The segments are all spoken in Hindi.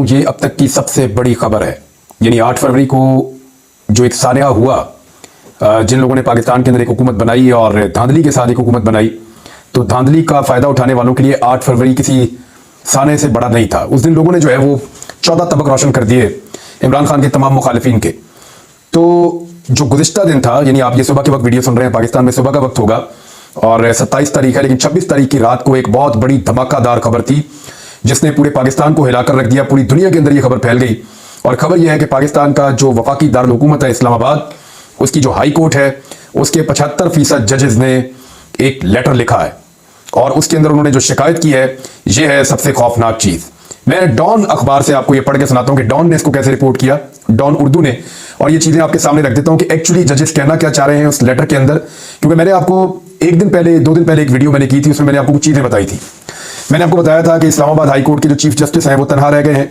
ये अब तक की सबसे बड़ी खबर है। यानी 8 फरवरी को जो एक सानया हुआ, जिन लोगों ने पाकिस्तान के अंदर एक हुकूमत बनाई और धांधली के साथ एक हुकूमत बनाई, तो धांधली का फायदा उठाने वालों के लिए 8 फरवरी किसी साने से बड़ा नहीं था। उस दिन लोगों ने जो है वो 14 तबक रोशन कर दिए इमरान खान के तमाम मुखालिफिन के। तो जो गुज़िश्ता दिन था, यानी आप ये सुबह के वक्त वीडियो सुन रहे हैं, पाकिस्तान में सुबह का वक्त होगा और 27 तारीख है, लेकिन 26 तारीख की रात को एक बहुत बड़ी धमाकादार खबर थी जिसने पूरे पाकिस्तान को हिलाकर रख दिया। पूरी दुनिया के अंदर ये खबर फैल गई और खबर यह है कि पाकिस्तान का जो वफाकी दारुल हुकूमत है इस्लामाबाद, उसकी जो हाई कोर्ट है, उसके 75% जजेस ने एक लेटर लिखा है और उसके अंदर उन्होंने जो शिकायत की है, यह है सबसे खौफनाक चीज। मैं डॉन अखबार से आपको यह पढ़ के सुनाता हूं कि डॉन ने इसको कैसे रिपोर्ट किया, डॉन उर्दू ने, और ये चीजें आपके सामने रख देता हूं कि एक्चुअली जजेस कहना क्या चाह रहे हैं उस लेटर के अंदर। क्योंकि मैंने आपको 1 दिन पहले 2 दिन पहले एक वीडियो मैंने की थी, उसमें मैंने आपको कुछ चीजें बताई थी। मैंने आपको बताया था कि इस्लामाबाद हाई कोर्ट के जो चीफ जस्टिस हैं वो तनहा रह गए हैं,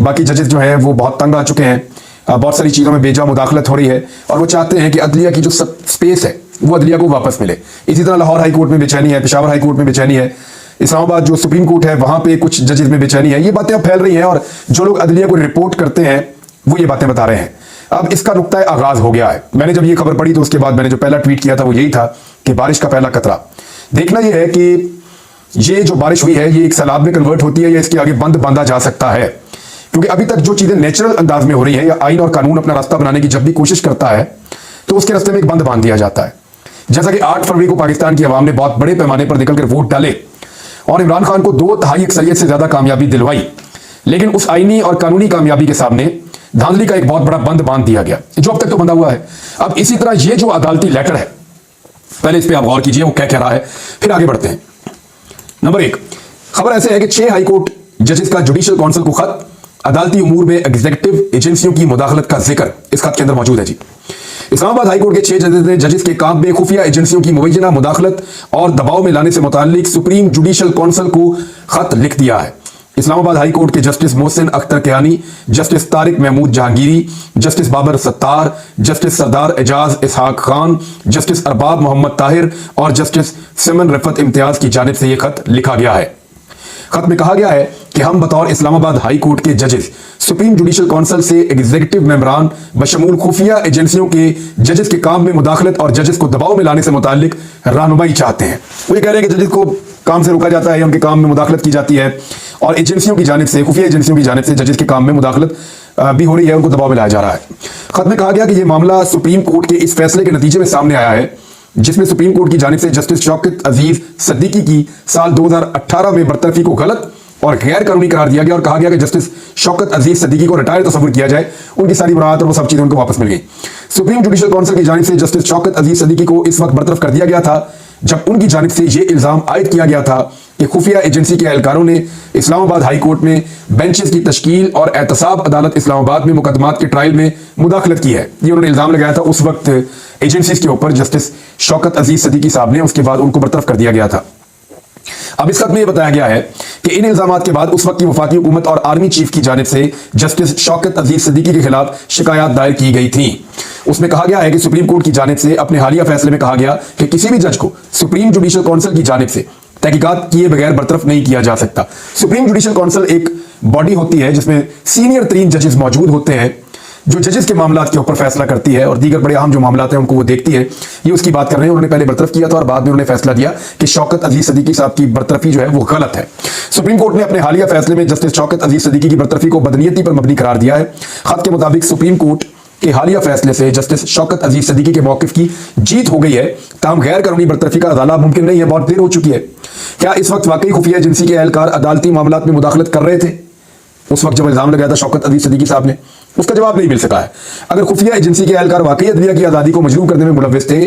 बाकी जजेस जो हैं वो बहुत तंग आ चुके हैं, बहुत सारी चीज़ों में बेजा मुदाखलत हो रही है और वो चाहते हैं कि अदलिया की जो स्पेस है वो अदलिया को वापस मिले। इसी तरह लाहौर हाई कोर्ट में बेचैनी है, पेशावर हाई कोर्ट में बेचैनी है, इस्लामाबाद जो सुप्रीम कोर्ट है वहां पे कुछ जजेस में बेचैनी है। ये बातें अब फैल रही हैं और जो लोग अदलिया को रिपोर्ट करते हैं वो ये बातें बता रहे हैं। अब इसका नुक्ता आगाज हो गया है। मैंने जब ये खबर पढ़ी तो उसके बाद मैंने जो पहला ट्वीट किया था वो यही था कि बारिश का पहला कतरा। देखना यह है कि ये जो बारिश हुई है ये एक सैलाब में कन्वर्ट होती है या इसके आगे बंद बांधा जा सकता है। क्योंकि अभी तक जो चीजें नेचुरल अंदाज में हो रही है या आइन और कानून अपना रास्ता बनाने की जब भी कोशिश करता है तो उसके रास्ते में एक बंद बांध दिया जाता है। जैसा कि 8 फरवरी को पाकिस्तान की आवाम ने बहुत बड़े पैमाने पर निकलकर वोट डाले और इमरान खान को 2/3 अक्सरियत से ज्यादा कामयाबी दिलवाई, लेकिन उस आईनी और कानूनी कामयाबी के सामने धांधली का एक बहुत बड़ा बंद बांध दिया गया जो अब तक तो बंधा हुआ है। अब इसी तरह ये जो अदालती लेटर है, पहले इस पर आप गौर कीजिए वो क्या कह रहा है, फिर आगे बढ़ते हैं। नंबर 1 खबर ऐसे है कि 6 हाईकोर्ट जजेस का जुडिशियल काउंसिल को खत, अदालती उमूर में एग्जीक्यूटिव एजेंसियों की मुदाखलत का जिक्र इस खत के अंदर मौजूद है जी। इस्लामाबाद हाईकोर्ट के 6 जजेस ने जजेस के काम में खुफिया एजेंसियों की मुबैना मुदाखलत और दबाव में लाने से मुताल्लिक सुप्रीम जुडिशियल काउंसिल को खत लिख दिया है। इस्लामाबाद हाई कोर्ट के justice Mohsin Akhtar Kiyani, justice Tariq Mahmood Jahangiri, justice Babar Sattar, justice Sardar Ejaz Ishaq Khan, justice Arbab Mohammad Tahir और जस्टिस सिमन रिफत इम्तियाज की जानिब से यह खत लिखा गया है। खत में कहा गया है कि हम बतौर इस्लामाबाद हाई कोर्ट के जजेस सुप्रीम जुडिशियल काउंसिल से एग्जीक्यूटिव मेंबरान बशमूल खुफिया एजेंसियों के जजेस के काम में मुदाखलत और जजेस को दबाव में लाने से मुताल्लिक रहनुमाई चाहते हैं। वो ये कह रहे हैं कि जजेस को काम से रोका जाता है या उनके काम में मुदाखलत की जाती है और एजेंसियों की जानिब से, खुफिया एजेंसियों की जानिब से जजेस के काम में मुदाखलत भी हो रही है, उनको दबाव में लाया जा रहा है। खत में कहा गया कि यह मामला सुप्रीम कोर्ट के इस फैसले के नतीजे में सामने आया है जिसमें सुप्रीम कोर्ट की जानिब से जस्टिस शौकत अजीज सिद्दीकी की साल 2018 में बरतरफी को गलत और गैर कानूनी करार दिया गया और कहा गया कि जस्टिस शौकत अजीज सिद्दीकी को रिटायर तस्वुर किया जाए। उनकी सारी बरात और वो सब चीजें उनको वापस मिल गई। सुप्रीम जुडिशियल काउंसिल की जानिब से जस्टिस शौकत अजीज सिद्दीकी को इस वक्त बरतरफ कर दिया गया था जब उनकी जानिब से यह इल्जाम आयद किया गया था कि खुफिया एजेंसी के एहलकारों ने इस्लामाबाद हाई कोर्ट में बेंचेस की तश्कील और एहतसाब अदालत इस्लामाबाद में मुकदमात के ट्रायल में मुदाखलत की है। ये उन्होंने इल्जाम लगाया था उस वक्त एजेंसीज के ऊपर जस्टिस शौकत अजीज सिद्दीकी साहब ने, उसके बाद उनको बरतरफ कर दिया गया था। अब इस खत में यह बताया गया है कि इन इल्जामात के बाद उस वक्त की वफाकी हुकूमत और आर्मी चीफ की जानिब से जस्टिस शौकत अजीज सिद्दीकी के खिलाफ शिकायत दायर की गई थी। उसमें कहा गया है कि सुप्रीम कोर्ट की जानिब से अपने हालिया फैसले में कहा गया कि किसी भी जज को सुप्रीम जुडिशियल काउंसिल की जानिब से तहकीकात किए बगैर बरतरफ नहीं किया जा सकता। सुप्रीम जुडिशियल काउंसिल एक बॉडी होती है जिसमें सीनियर 3 जजेस मौजूद होते हैं जो जजेस के मामलात के ऊपर फैसला करती है और दीगर बड़े अहम जो मामलात हैं उनको वो देखती है। ये उसकी बात कर रहे हैं। उन्होंने पहले बरतरफ किया था और बाद में उन्होंने फैसला दिया कि शौकत अजीज सिद्दीकी साहब की बरतरफी जो है वो गलत है। सुप्रीम कोर्ट ने अपने हालिया फैसले में जस्टिस शौकत अजीज सिद्दीकी की बरतरफी को बदनीयती पर मबनी करार दिया है। खत के मुताबिक सुप्रीम कोर्ट के हालिया फैसले से जस्टिस शौकत अजीज सिद्दीकी के मौकिफ की जीत हो गई है, ताहम गैर कानूनी बरतरफी का अदाला मुमकिन नहीं है, बहुत देर हो चुकी है। क्या इस वक्त वाकई खुफिया एजेंसी के एहलकार अदालती मामलात में मुदाखलत कर रहे थे उस वक्त जब इल्जाम लगाया था शौकत अजीज सिद्दीकी साहब ने? उसका जवाब नहीं मिल सका है। अगर खुफिया एजेंसी के एहलकार वाकई अदलिया की आजादी को मजरूह करने में मुलव्विस थे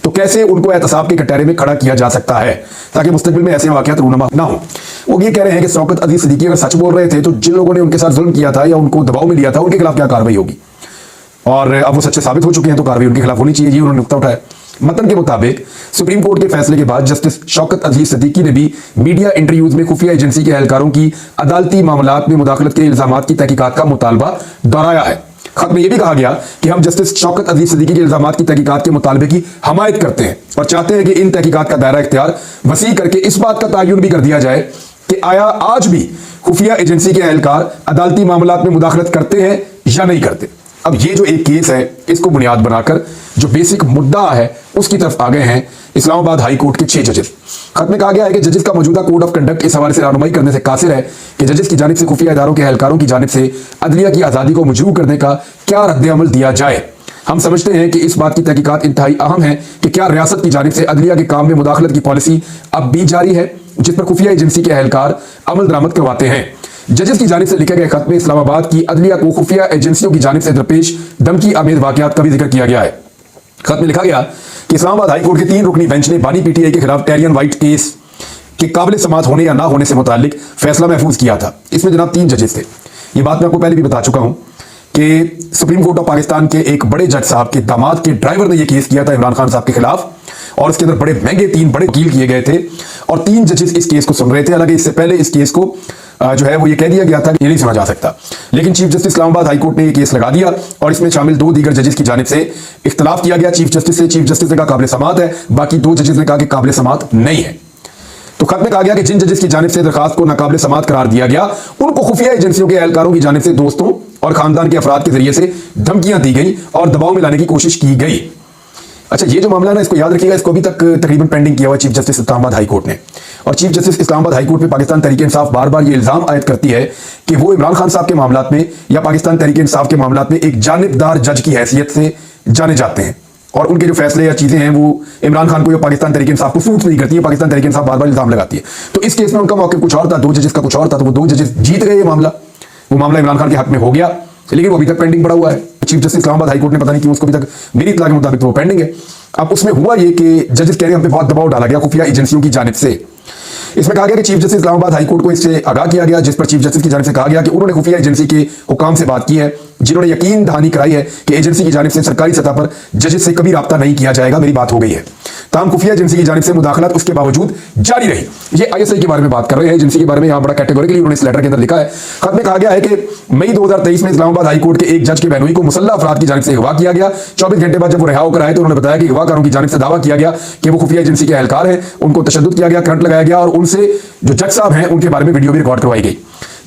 तो कैसे उनको एहतसाब के कटहरे में खड़ा किया जा सकता है ताकि मुस्तकबिल में ऐसे वाकयात रूनमा ना हो? वो ये कह रहे हैं कि शौकत अजीज सिद्दीकी अगर सच बोल रहे थे तो जिन लोगों ने उनके साथ जुल्म किया था या उनको दबाव में लिया था उनके खिलाफ क्या कार्रवाई होगी, और अब वो सच्चे साबित हो चुके हैं तो कार्रवाई उनके खिलाफ होनी चाहिए। ये उन्होंने नुक्ता उठाया। मतन के मुताबिक सुप्रीम कोर्ट के फैसले के बाद जस्टिस शौकत अजीज सिद्दीकी ने भी मीडिया इंटरव्यूज में खुफिया एजेंसी के एहलकारों की अदालती मामलात में मुदाखलत के इल्जामात की तहकीकात का मुतालबा दोहराया है। खत में यह भी कहा गया कि हम जस्टिस शौकत अजीज सिद्दीकी के इल्जामात की तहकीकात के मुतालबे की हमायत करते हैं और चाहते हैं कि इन तहकीकात का दायरा इख्तियार वसी करके इस बात का तयन भी कर दिया जाए कि आया आज भी खुफिया एजेंसी के एहलकार अदालती मामलात में मुदाखलत करते हैं या नहीं करते। अब ये जो एक केस है, इसको बुनियाद बनाकर जो बेसिक मुद्दा है उसकी तरफ आ गए हैं इस्लामाबाद हाई कोर्ट के 6 जजेस। खत में कहा गया है कि जजेस का मौजूदा कोड ऑफ कंडक्ट इस हवाले से रहनुमाई करने से कासिर है कि जजेस की जानिब से खुफिया इदारों के एहलकारों की जानिब से अदलिया की आज़ादी को मजरूह करने का क्या रद्द-ए-अमल दिया जाए। हम समझते हैं कि इस बात की तहकीकात इंतहाई अहम है कि क्या रियासत की जानिब से अदलिया के काम में मुदाखलत की पॉलिसी अब भी जारी है, जिस पर खुफिया एजेंसी के एहलकार अमल दरामद करवाते हैं। जजेस की जानिब से लिखे गए खत में इस्लामाबाद की अदलिया को खुफिया एजेंसियों की जानिब से दरपेश धमकी आमेज वाकयात का भी जिक्र किया गया है। खत में लिखा गया कि इस्लामाबाद हाई कोर्ट के 3 रुकनी बेंच ने बानी पीटीआई के खिलाफ टेरियन वाइट केस के काबिल समाअत होने या ना होने से मुतालिक फैसला महफूज किया था। इसमें जनाब 3 जजेस थे। ये बात मैं आपको पहले भी बता चुका हूं कि सुप्रीम कोर्ट ऑफ पाकिस्तान के एक बड़े जज साहब के दामाद के ड्राइवर ने यह केस किया था इमरान खान साहब के खिलाफ, और इसके अंदर बड़े महंगे 3 बड़े वकील किए गए थे और 3 जजेस इस केस को सुन रहे थे। हालांकि इससे पहले इस केस को जो है वो ये कह दिया गया था कि ये नहीं सुना जा सकता, लेकिन chief justice Islamabad high court ने ये केस लगा दिया और इसमें शामिल 2 दीगर जजेस की जानिब से इख्तलाफ किया गया चीफ जस्टिस से। चीफ जस्टिस ने कहा काबिल समाअत है, बाकी 2 जजेस ने कहा कि काबिल समाअत नहीं है। तो खत में कहा गया कि जिन जजेस की जानिब से दरखास्त को नाकाबिल समाअत करार दिया गया उनको खुफिया एजेंसियों के एहलकारों की जानिब से दोस्तों और खानदान के अफराद के जरिए से धमकियां दी गई और दबाव में लाने की कोशिश की गई। अच्छा, ये जो मामला है ना, इसको याद रखिएगा, इसको अभी तक तकरीबन पेंडिंग किया हुआ chief justice Islamabad high court ने। और chief justice Islamabad high court में पाकिस्तान तहरीक इंसाफ बार बार ये इल्जाम आयद करती है कि वो इमरान खान साहब के मामलात में या पाकिस्तान तहरीक इंसाफ के मामलात में एक जानिबदार जज की हैसियत से जाने जाते हैं और उनके जो फैसले या चीजें हैं वो इमरान खान को या पाकिस्तान तहरीक इंसाफ को सूट नहीं करती है। पाकिस्तान तहरीक इंसाफ बार बार इल्जाम लगाती है। तो इस केस में उनका मौके कुछ और था, 2 जजेस का कुछ और था, तो वो 2 जजेस जीत गए। ये मामला वो मामला इमरान खान के हक में हो गया, लेकिन वो अभी तक पेंडिंग पड़ा हुआ है। Chief justice Islamabad high court ने पता नहीं क्यों उसको अभी तक, मेरी इत्तला के मुताबिक तो वो पेंडिंग है। अब उसमें हुआ ये कि जजेस कह रहे हैं हम पे बहुत दबाव डाला गया खुफिया एजेंसियों की जानिब से। इसमें कहा गया कि chief justice Islamabad high court को इससे आगाह किया गया, जिस पर चीफ जस्टिस की जानिब से कहा गया कि उन्होंने खुफिया एजेंसी के हुकाम से बात की है, जिन्होंने यकीन दहानी कराई है कि एजेंसी की जानिब से सरकारी सतह पर जजेस से कभी राब्ता नहीं किया जाएगा, मेरी बात हो गई है। ताहम खुफिया एजेंसी की जानिब से मुदाखलत उसके बावजूद जारी रही। ये आईएसआई के बारे में बात कर रहे हैं, एजेंसी के बारे में यहाँ बड़ा कैटेगोरिकली उन्होंने इस लेटर के अंदर लिखा है। खत में कहा गया है कि मई 2023 में इस्लामाबाद हाई कोर्ट के एक जज के बहनोई को मुसल्लह अफराद की जानिब से अगवा किया गया। 24 घंटे बाद जब वो रिहा होकर आए तो उन्होंने बताया कि अगवाकारों की जानिब से दावा किया गया कि वो खुफिया एजेंसी के एहलकार हैं, उनको तशद्दुद किया गया, करंट लगाया गया और उनसे जो जज साहब हैं उनके बारे में वीडियो भी रिकॉर्ड करवाई गई।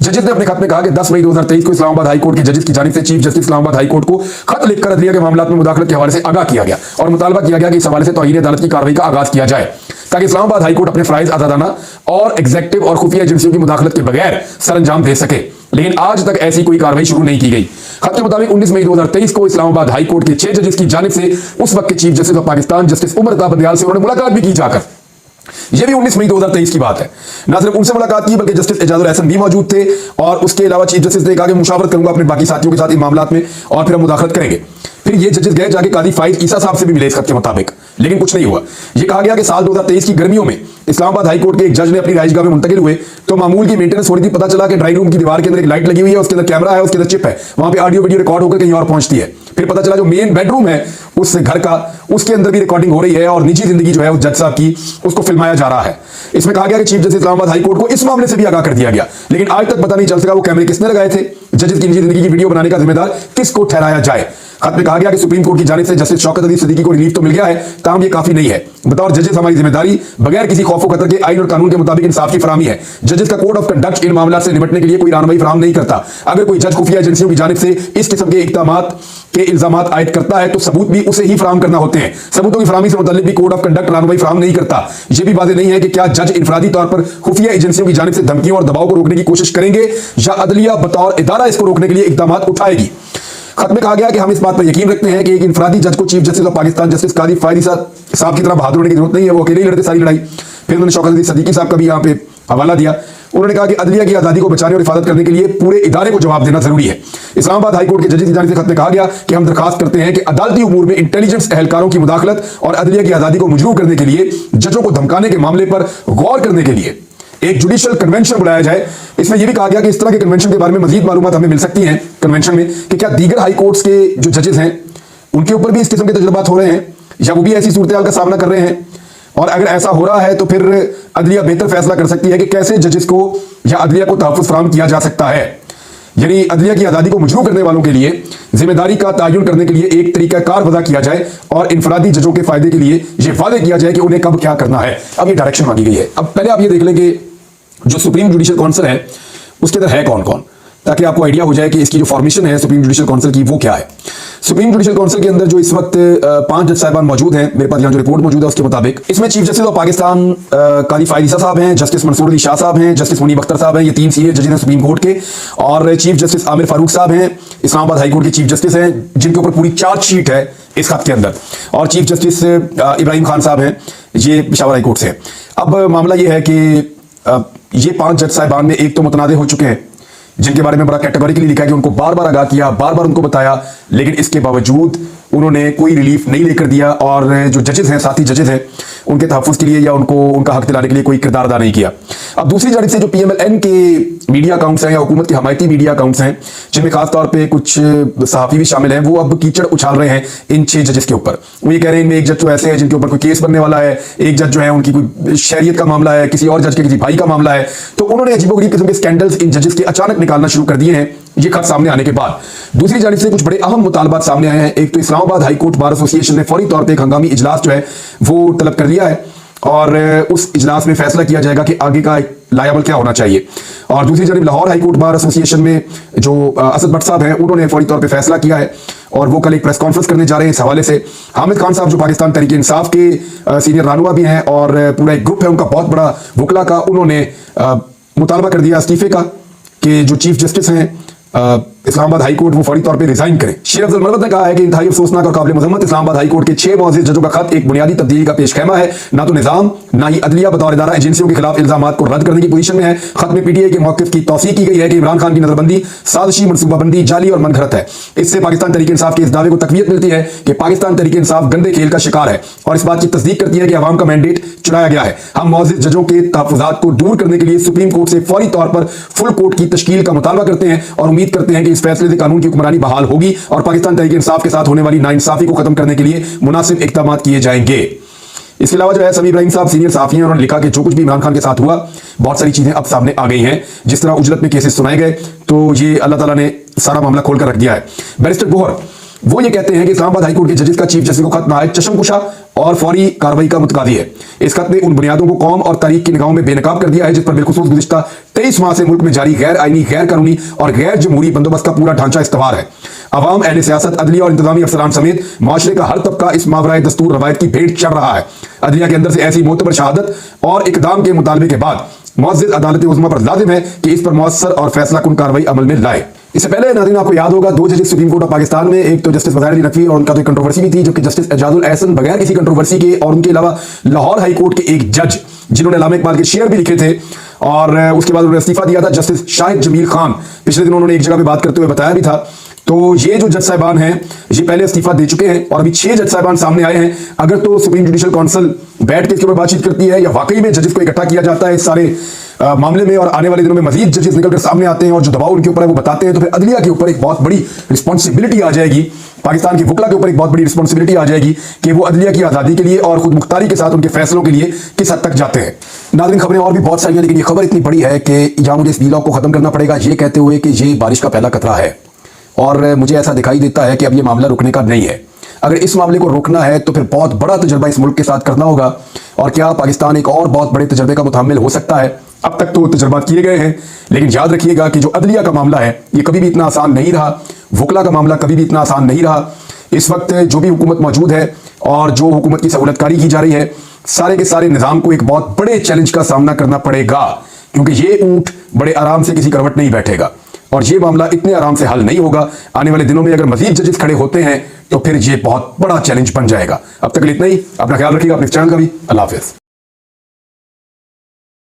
जजेस ने अपने खत में कहा कि 10 मई 2023 को इस्लामाबाद हाई कोर्ट के जजेस की जानिब से chief justice Islamabad high court को खत लिखकर अदलिया के मामलात में मुदाखलत के हवाले से आगाह किया गया और मुतालबा किया गया कि इस हवाले से तौहीन अदालत की कार्रवाई का आगाज किया जाए ताकि इस्लामाबाद हाई कोर्ट अपने फराइज आजादाना और एग्जेक्टिव और खुफिया एजेंसियों की मुदाखलत के बगैर सरअंजाम दे सके, लेकिन आज तक ऐसी कोई कार्रवाई शुरू नहीं की गई। खत के मुताबिक 19 मई 2023 को इस्लामाबाद हाई कोर्ट के 6 जजेस की जानिब से उस वक्त के chief justice of Pakistan justice Umar Ata Bandial से उन्होंने मुलाकात भी की जाकर। यह भी 19 मई 2023 की बात है। ना सिर्फ उनसे मुलाकात की बल्कि जस्टिस एजाजुल एहसन भी मौजूद थे और उसके अलावा चीफ जस्टिस ने कहा कि मुशावरत करूंगा अपने बाकी साथियों के साथ इन मामलात में और फिर हम मुदाखलत करेंगे। फिर ये जजेस गए जाके कादी फाइज ईसा साहब से भी मिले इस खत के मुताबिक, लेकिन कुछ नहीं हुआ। यह कहा गया कि साल 2023 की गर्मियों में इस्लामाबाद हाई कोर्ट के एक जज ने अपनी राइशगाह में मुंतकिल हुए तो मामूल की मेंटेनेंस हो रही थी। पता चला कि ड्राइंग रूम की दीवार के अंदर एक लाइट लगी हुई है, उसके अंदर कैमरा है, उसके अंदर चिप है, वहां पे ऑडियो वीडियो रिकॉर्ड होकर कहीं और पहुंचती है। फिर पता चला जो मेन बेडरूम है उस घर का, उसके अंदर भी रिकॉर्डिंग हो रही है और निजी जिंदगी जो है उस जज साहब की उसको फिल्माया जा रहा है। इसमें कहा गया कि chief justice Islamabad high court को इस मामले से भी आगाह कर दिया गया, लेकिन आज तक पता नहीं चल सका वो कैमरे किसने लगाए थे, जजेस की निजी जिंदगी की वीडियो बनाने का जिम्मेदार किसको ठहराया जाए। खत में कहा गया कि सुप्रीम कोर्ट की जानिब से जस्टिस शौकत अली सिद्दीकी को रिलीफ तो मिल गया है, ताहम ये काफी नहीं है। बतौर जजेस हमारी जिम्मेदारी बगैर किसी खौफ खतर के आइन और कानून के मुताबिक इंसाफ की फराहमी है। जजेस का कोड ऑफ कंडक्ट इन मामलों से निपटने के लिए कोई रहनुमाई फराहम नहीं करता। अगर कोई जज खुफिया एजेंसियों की जानिब से इस किस्म के इक़दामात के इल्जामात आयद करता है तो सबूत भी उसे ही फराहम करना होते हैं। सबूतों की फराहमी से मुताल्लिक भी कोड ऑफ कंडक्ट रहनुमाई फराहम नहीं करता। यह भी वाज़ेह नहीं है कि क्या जज इनफरादी तौर पर खुफिया एजेंसियों की जानिब से धमकियों और दबाव को रोकने की कोशिश करेंगे या अदलिया बतौर इदारा इसको रोकने के लिए इक़दामात उठाएगी। खत में कहा गया कि हम इस बात पर यकीन रखते हैं कि एक इनफरादी जज को chief justice of Pakistan justice Qazi Faez साहब की तरह बहादुर होने की जरूरत नहीं है, वो अकेले ही लड़ते सारी लड़ाई। फिर उन्होंने शौकत अली सिद्दीकी साहब का भी यहाँ पे हवाला दिया। उन्होंने कहा कि अदलिया की आजादी को बचाने और हिफाजत करने के लिए पूरे इदारे को जवाब देना जरूरी है। इस्लामाबाद हाई कोर्ट के जजेस की जानिब से खत में कहा गया कि हम दरखास्त करते हैं कि अदालती उमूर में इंटेलिजेंस एहलकारों की मुदाखलत और अदलिया की आजादी को मजरूह करने के लिए जजों को धमकाने के मामले पर गौर करने के लिए एक जुडिशियल कन्वेंशन बुलाया जाए। इसमें यह भी कहा गया कि इस तरह के कन्वेंशन के बारे में मजीद मालूमात हमें मिल सकती हैं कन्वेंशन में कि क्या दीगर हाई कोर्ट्स के जो जजेस हैं उनके ऊपर भी इस किस्म के तजुर्बात हो रहे हैं या वो भी ऐसी सूरत हाल का सामना कर रहे हैं, और अगर ऐसा हो रहा है तो फिर अदलिया बेहतर फैसला कर सकती है कि कैसे जजेस को या अदलिया को तहफ़्फ़ुज़ फराहम किया जा सकता है। यानी अदलिया की आज़ादी को मजरूह करने वालों के लिए जिम्मेदारी का तयन करने के लिए एक तरीकाकार वज़ा किया जाए और इनफरादी जजों के फायदे के लिए यह वादे किया जाए कि उन्हें कब क्या करना है। अब ये डायरेक्शन मांगी गई है। अब पहले आप ये देख लें कि जो सुप्रीम जुडिशियल काउंसिल है उसके अंदर है कौन कौन, ताकि आपको आइडिया हो जाए कि इसकी जो फॉर्मेशन है सुप्रीम जुडिशियल काउंसिल की वो क्या है। सुप्रीम जुडिशियल काउंसिल के अंदर जो इस वक्त 5 जज साहिबान मौजूद हैं, मेरे पास यहाँ जो रिपोर्ट मौजूद है उसके मुताबिक इसमें चीफ जस्टिस ऑफ पाकिस्तान कादी फायद ईसा साहब हैं, जस्टिस मंसूर अली शाह साहब हैं, जस्टिस मुनीब अख्तर साहब हैं, ये 3 सीनियर जजेस हैं सुप्रीम कोर्ट के, और चीफ जस्टिस आमिर फारूक साहब हैं, इस्लामाबाद हाई कोर्ट के चीफ जस्टिस हैं, जिनके ऊपर पूरी चार्जशीट है इस खत के अंदर, और चीफ जस्टिस इब्राहिम खान साहब हैं, ये पेशावर हाई कोर्ट से। अब मामला ये है कि ये 5 जज साहिबान में एक तो मुतनाज़ हो चुके हैं, जिनके बारे में बड़ा कैटेगोरिकली लिखा है कि उनको बार बार आगाह किया, बार बार उनको बताया, लेकिन इसके बावजूद उन्होंने कोई रिलीफ नहीं लेकर दिया, और जो जजेस हैं, साथी जजेस हैं, उनके तहफ़्फ़ुज़ के लिए या उनको उनका हक दिलाने के लिए कोई किरदार अदा नहीं किया। अब दूसरी जानिब से जो PMLN के मीडिया अकाउंट्स हैं या हुकूमत के हमायती मीडिया अकाउंट्स हैं, जिनमें खासतौर पर कुछ सहाफ़ी भी शामिल हैं, वो अब कीचड़ उछाल रहे हैं इन 6 जजेस के ऊपर। वो ये कह रहे हैं इनमें एक जज तो ऐसे है जिनके ऊपर कोई केस बनने वाला है, एक जज जो है उनकी कोई शहरियत का मामला है, किसी और जज के किसी भाई का मामला है। तो उन्होंने अजीबोगरीब किस्म के स्कैंडल्स इन जजेस के अचानक निकालना शुरू कर दिए हैं, ये खत सामने आने के बाद। दूसरी जानिब से कुछ बड़े अहम मुतालबात सामने आए हैं। एक तो Islamabad high court bar association ने फौरी तौर पर एक हंगामी इजलास जो है वो तलब कर लिया है, और उस इजलास में फैसला किया जाएगा कि आगे का लायाबल क्या होना चाहिए। और दूसरी जानिब Lahore high court bar association में जो असद भट्ट साहब हैं, उन्होंने फौरी तौर पे फैसला किया है, और वो कल एक प्रेस कॉन्फ्रेंस करने जा रहे हैं इस हवाले से। हामिद खान साहब जो पाकिस्तान तहरीक इंसाफ के सीनियर रहनुमा भी हैं, और पूरा एक ग्रुप है उनका बहुत बड़ा वकला का, उन्होंने मुतालबा कर दिया इस्तीफे का कि जो चीफ जस्टिस हैं इस्लामाबाद हाई कोर्ट, वो फौरी तौर पे रिजाइन करें। शेर अफजल मरवत ने कहा है कि इंतहाई अफसोसनाक और काबिल मजम्मत इस्लामाबाद हाई कोर्ट के 6 मुअज़्ज़िज़ जजों का खत एक बुनियादी तब्दीली का पेश खैमा है। ना तो निजाम ना ही अदलिया बतौर इदारा एजेंसियों के खिलाफ इल्जामात को रद्द करने की पोजीशन में है। खत में PTI के मौक़िफ़ की तौसीक़ की गई है कि इमरान खान की नजरबंदी साजिशी, मनसूबाबंदी, जाली और मनगढ़ंत है। इससे पाकिस्तान तहरीक इंसाफ के इस दावे को तक़वियत मिलती है कि पाकिस्तान तहरीक इंसाफ गंदे खेल का शिकार है, और इस बात की तस्दीक करती है कि अवाम का मैंडेट चुराया गया है। हम मुअज़्ज़िज़ जजों के तहफ़्फ़ुज़ात को दूर करने के लिए सुप्रीम कोर्ट से फौरी तौर पर फुल कोर्ट की तश्कील का मुतालबा करते हैं, और उम्मीद करते हैं कि इस फैसले से कानून की हुक्मरानी बहाल होगी और पाकिस्तान तहरीक इंसाफ के साथ होने वाली नाइंसाफी को खत्म करने के लिए मुनासिब इक़दाम किए जाएंगे। इसके अलावा जो है समी इब्राहिम साहब सीनियर सहाफ़ी हैं, उन्होंने लिखा कि जो कुछ भी इमरान खान के साथ हुआ, बहुत सारी चीजें अब सामने आ गई हैं। जिस तरह उजलत में केसेस सुनाए गए, तो ये अल्लाह ताला ने सारा मामला खोलकर रख दिया है। बैरिस्टर गोहर वो ये कहते हैं कि इस्लामाबाद हाई कोर्ट के जजेस का चीफ जस्टिस को खत नहायत चशमकुशा और फौरी कार्रवाई का मुतकादी है। इस खत ने उन बुनियादों को कौम और तारीख की निगाहों में बेनकाब कर दिया है जिस पर बिलखुसूस गुज़िश्ता 23 माह से मुल्क में जारी गैर आईनी, गैर कानूनी और गैर जमहूरी बंदोबस्त का पूरा ढांचा इस्तवार है। अवाम, अहले सियासत, अदलिया और इंतजामी अफसरान समेत माशरे का हर तबका इस मावराए दस्तूर रवायत की भेंट चढ़ रहा है। अदलिया के अंदर से ऐसी मोतबर शहादत और इकदाम के मुतालबे के बाद मुअज़्ज़िज़ अदालत उज़्मा पर लाजिम है कि इस पर मुअस्सर और फैसला कुन कार्रवाई अमल में लाए। इससे पहले नाज़रीन आपको याद होगा 2 जजेस सुप्रीम कोर्ट ऑफ पाकिस्तान में, एक तो जस्टिस वज़ीर अली नकवी और उनका तो कंट्रोवर्सी भी थी, जबकि जस्टिस एजाजुल एहसन बगैर किसी कंट्रोवर्सी के, और उनके अलावा लाहौर हाई कोर्ट के एक जज जिन्होंने अल्लामा इकबाल के शेर भी लिखे थे और उसके बाद उन्होंने इस्तीफा दिया था, जस्टिस शाहिद जमील खान, पिछले दिनों उन्होंने एक जगह पे बात करते हुए बताया भी था। तो ये जो जज साहिबान हैं ये पहले इस्तीफा दे चुके हैं और अभी 6 जज साहिबान सामने आए हैं। अगर तो सुप्रीम जुडिशियल काउंसिल बैठ के इसके ऊपर बातचीत करती है या वाकई में जजेस को इकट्ठा किया जाता है इस सारे मामले में, और आने वाले दिनों में मजीद जजेस निकलकर सामने आते हैं और जो दबाव उनके ऊपर है वो बताते हैं, तो फिर अदलिया के ऊपर एक बहुत बड़ी रिस्पॉन्सिबिलिटी आ जाएगी, पाकिस्तान की वकला के ऊपर एक बहुत बड़ी रिस्पॉन्सिबिलिटी आ जाएगी कि वो अदलिया की आज़ादी के लिए और खुद मुख्तारी के साथ उनके फैसलों के लिए किस हद तक जाते हैं। नाज़रीन खबरें और भी बहुत सारी हैं, लेकिन ये खबर इतनी बड़ी है कि या मुझे इस बीलॉ को खत्म करना पड़ेगा ये कहते हुए कि ये बारिश का पहला कतरा है, और मुझे ऐसा दिखाई देता है कि अब ये मामला रुकने का नहीं है। अगर इस मामले को रोकना है तो फिर बहुत बड़ा तजर्बा इस मुल्क के साथ करना होगा, और क्या पाकिस्तान एक और बहुत बड़े तजर्बे का मुतामिल हो सकता है। अब तक तो तजर्बा किए गए हैं, लेकिन याद रखिएगा कि जो अदलिया का मामला है ये कभी भी इतना आसान नहीं रहा, वकला का मामला कभी भी इतना आसान नहीं रहा। इस वक्त जो भी हुकूमत मौजूद है और जो हुकूमत की सहूलतकारी की जा रही है, सारे के सारे निज़ाम को एक बहुत बड़े चैलेंज का सामना करना पड़ेगा, क्योंकि ये ऊंट बड़े आराम से किसी करवट नहीं बैठेगा और ये मामला इतने आराम से हल नहीं होगा। आने वाले दिनों में अगर मजीद जजेस खड़े होते हैं तो फिर ये बहुत बड़ा चैलेंज बन जाएगा। अब तक इतना ही, अपना ख्याल रखिएगा, अपने चैनल का भी। अल्लाह हाफिज़।